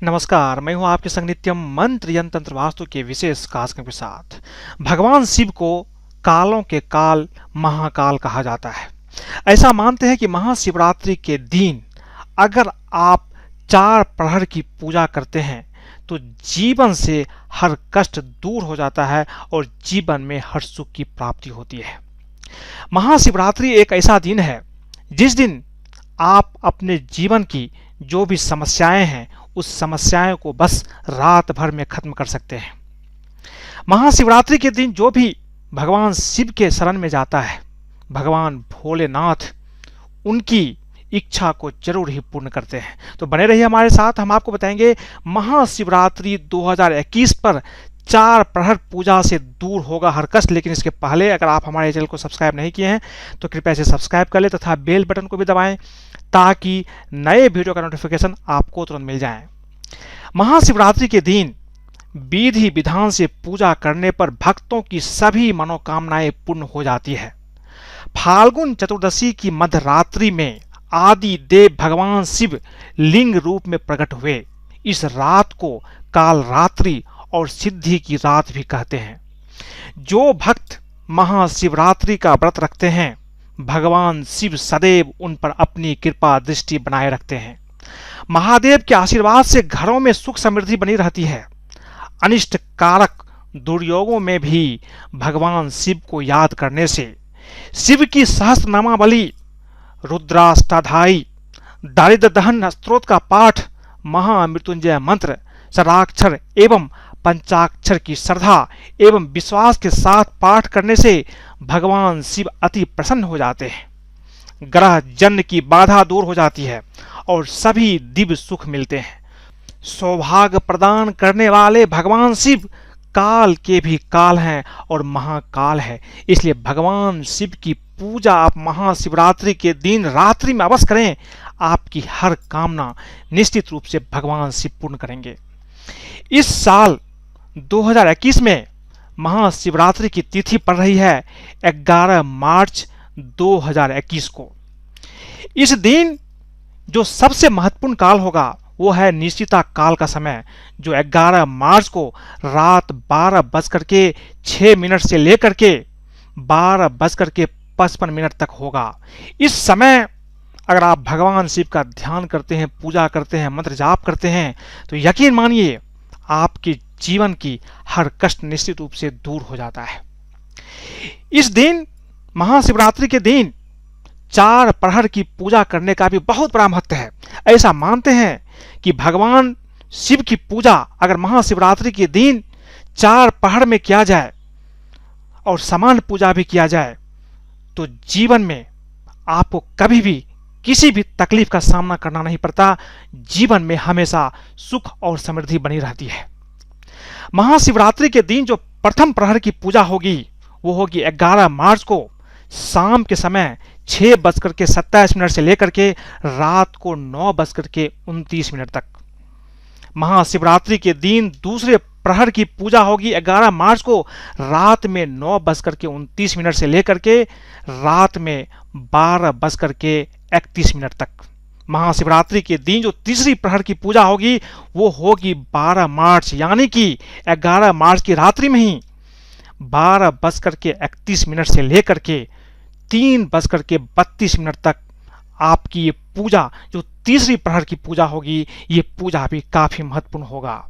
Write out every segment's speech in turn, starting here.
नमस्कार, मैं हूं आपके संग नित्यम मंत्र यंत्र तंत्र वास्तु के विशेष कार्यक्रम के साथ। भगवान शिव को कालों के काल महाकाल कहा जाता है। ऐसा मानते हैं कि महाशिवरात्रि के दिन अगर आप 4 प्रहर की पूजा करते हैं तो जीवन से हर कष्ट दूर हो जाता है और जीवन में हर सुख की प्राप्ति होती है। महाशिवरात्रि एक ऐसा दिन है जिस दिन आप अपने जीवन की जो भी समस्याएं हैं उस समस्याओं को बस रात भर में खत्म कर सकते हैं। महाशिवरात्रि के दिन जो भी भगवान शिव के शरण में जाता है, भगवान भोलेनाथ उनकी इच्छा को जरूर ही पूर्ण करते हैं। तो बने रहिए हमारे साथ, हम आपको बताएंगे महाशिवरात्रि 2021 पर 4 प्रहर पूजा से दूर होगा हर कष्ट। लेकिन इसके पहले अगर आप हमारे चैनल को सब्सक्राइब नहीं किए हैं तो कृपया से सब्सक्राइब कर ले तथा बेल बटन को भी दबाएं ताकि नए वीडियो का नोटिफिकेशन आपको तुरंत मिल जाए। महाशिवरात्रि के दिन विधि विधान से पूजा करने पर भक्तों की सभी मनोकामनाएं पूर्ण हो जाती है। फाल्गुन चतुर्दशी की मध्यरात्रि में आदि देव भगवान शिव लिंग रूप में प्रकट हुए। इस रात को काल रात्रि और सिद्धि की रात भी कहते हैं। जो भक्त महाशिवरात्रि का व्रत रखते हैं भगवान शिव सदैव उन पर अपनी कृपा दृष्टि बनाए रखते हैं। महादेव के आशीर्वाद से घरों में सुख समृद्धि बनी रहती है। अनिष्ट कारक दुर्योगों में भी भगवान शिव को याद करने से शिव की सहस्त्रनामावली, रुद्राष्टाध्यायी, दारिद्र दहन स्तोत्र का पाठ, महामृत्युंजय मंत्र, षडाक्षर एवं पंचाक्षर की श्रद्धा एवं विश्वास के साथ पाठ करने से भगवान शिव अति प्रसन्न हो जाते हैं। ग्रह जन्म की बाधा दूर हो जाती है और सभी दिव्य सुख मिलते हैं। सौभाग्य प्रदान करने वाले भगवान शिव काल के भी काल हैं और महाकाल है। इसलिए भगवान शिव की पूजा आप महाशिवरात्रि के दिन रात्रि में अवश्य करें। आपकी हर कामना निश्चित रूप से भगवान शिव पूर्ण करेंगे। इस साल 2021 में महाशिवरात्रि की तिथि पड़ रही है 11 मार्च 2021 को। इस दिन जो सबसे महत्वपूर्ण काल होगा वो है निश्चिता काल का समय, जो 11 मार्च को रात 12:06 से लेकर के 12:55 तक होगा। इस समय अगर आप भगवान शिव का ध्यान करते हैं, पूजा करते हैं, मंत्र जाप करते हैं तो यकीन मानिए आपके जीवन की हर कष्ट निश्चित रूप से दूर हो जाता है। इस दिन महाशिवरात्रि के दिन 4 प्रहर की पूजा करने का भी बहुत बड़ा महत्व है। ऐसा मानते हैं कि भगवान शिव की पूजा अगर महाशिवरात्रि के दिन 4 प्रहर में किया जाए और समान पूजा भी किया जाए तो जीवन में आपको कभी भी किसी भी तकलीफ का सामना करना नहीं पड़ता। जीवन में हमेशा सुख और समृद्धि बनी रहती है। महाशिवरात्रि के दिन जो प्रथम प्रहर की पूजा होगी वो होगी 11 मार्च को शाम के समय 6:27 से लेकर के रात को 9:29 तक। महाशिवरात्रि के दिन दूसरे प्रहर की पूजा होगी 11 मार्च को रात में 9:29 से लेकर के रात में 12:31 तक। महाशिवरात्रि के दिन जो तीसरी प्रहर की पूजा होगी वो होगी 12 मार्च यानी कि 11 मार्च की रात्रि में ही 12:31 से लेकर के 3:32 तक आपकी ये पूजा जो तीसरी प्रहर की पूजा होगी ये पूजा भी काफी महत्वपूर्ण होगा।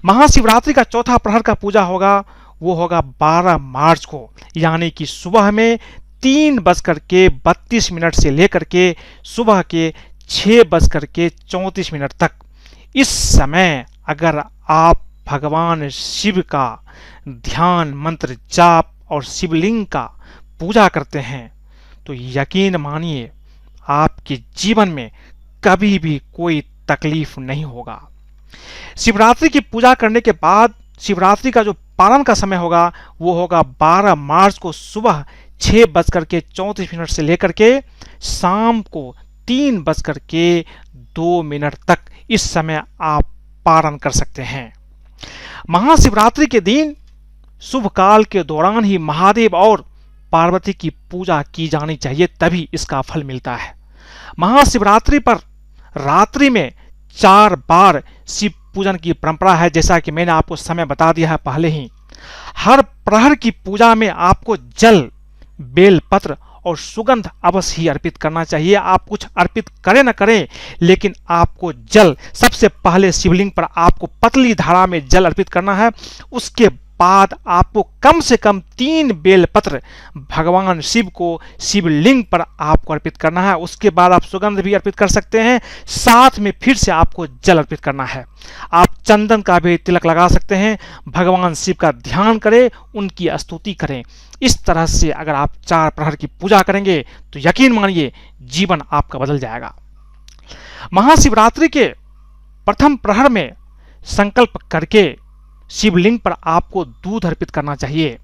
महाशिवरात्रि का चौथा प्रहर का पूजा होगा वो होगा 12 मार्च को यानी कि सुबह में 3:32 से लेकर के सुबह के 6:34 तक। इस समय अगर आप भगवान शिव का ध्यान, मंत्र जाप और शिवलिंग का पूजा करते हैं तो यकीन मानिए आपके जीवन में कभी भी कोई तकलीफ नहीं होगा। शिवरात्रि की पूजा करने के बाद शिवरात्रि का जो पारण का समय होगा वो होगा 12 मार्च को सुबह 6:34 से लेकर के शाम को 3:02 तक। इस समय आप पारण कर सकते हैं। महाशिवरात्रि के दिन शुभ काल के दौरान ही महादेव और पार्वती की पूजा की जानी चाहिए, तभी इसका फल मिलता है। महाशिवरात्रि पर रात्रि में 4 बार शिव पूजन की परंपरा है, जैसा कि मैंने आपको समय बता दिया है पहले ही। हर प्रहर की पूजा में आपको जल, बेलपत्र और सुगंध अवश्य ही अर्पित करना चाहिए। आप कुछ अर्पित करें न करें, लेकिन आपको जल सबसे पहले शिवलिंग पर आपको पतली धारा में जल अर्पित करना है। उसके बाद आपको कम से कम 3 बेलपत्र भगवान शिव को शिवलिंग पर आपको अर्पित करना है। उसके बाद आप सुगंध भी अर्पित कर सकते हैं, साथ में फिर से आपको जल अर्पित करना है। आप चंदन का भी तिलक लगा सकते हैं, भगवान शिव का ध्यान करें, उनकी स्तुति करें। इस तरह से अगर आप 4 प्रहर की पूजा करेंगे तो यकीन मानिए जीवन आपका बदल जाएगा। महाशिवरात्रि के प्रथम प्रहर में संकल्प करके शिवलिंग पर आपको दूध अर्पित करना चाहिए,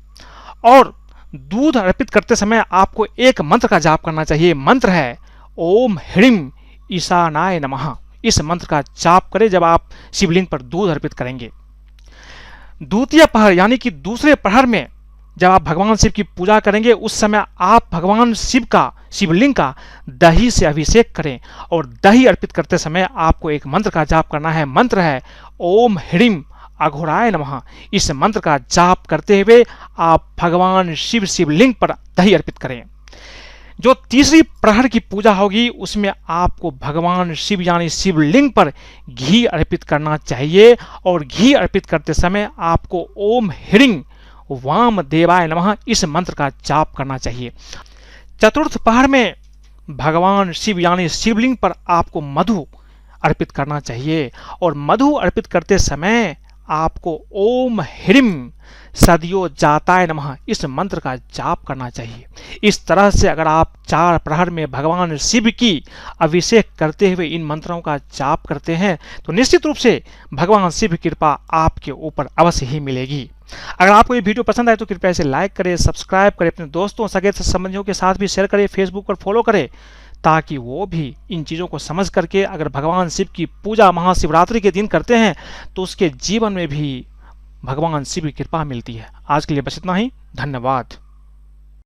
और दूध अर्पित करते समय आपको एक मंत्र का जाप करना चाहिए। मंत्र है ओम ह्रीम ईशानाय नमः। इस मंत्र का जाप करें जब आप शिवलिंग पर दूध अर्पित करेंगे। द्वितीय प्रहर यानी कि दूसरे प्रहर में जब आप भगवान शिव की पूजा करेंगे, उस समय आप भगवान शिवलिंग का दही से अभिषेक करें, और दही अर्पित करते समय आपको एक मंत्र का जाप करना है। मंत्र है ओम ह्रीम अघोराय नमः। इस मंत्र का जाप करते हुए आप भगवान शिवलिंग पर दही अर्पित करें। जो तीसरी प्रहर की पूजा होगी उसमें आपको भगवान शिव यानी शिवलिंग पर घी अर्पित करना चाहिए, और घी अर्पित करते समय आपको ओम ह्रीं वामदेवाय नमः इस मंत्र का जाप करना चाहिए। चतुर्थ प्रहर में भगवान शिव यानी शिवलिंग पर आपको मधु अर्पित करना चाहिए, और मधु अर्पित करते समय आपको ओम ह्रीं सदियो जाताय नमः इस मंत्र का जाप करना चाहिए। इस तरह से अगर आप 4 प्रहर में भगवान शिव की अभिषेक करते हुए इन मंत्रों का जाप करते हैं तो निश्चित रूप से भगवान शिव की कृपा आपके ऊपर अवश्य ही मिलेगी। अगर आपको ये वीडियो पसंद आए तो कृपया इसे लाइक करें, सब्सक्राइब करें, अपने दोस्तों सगे संबंधियों के साथ भी शेयर करें, फेसबुक पर फॉलो करें, ताकि वो भी इन चीज़ों को समझ करके अगर भगवान शिव की पूजा महाशिवरात्रि के दिन करते हैं तो उसके जीवन में भी भगवान शिव की कृपा मिलती है। आज के लिए बस इतना ही। धन्यवाद।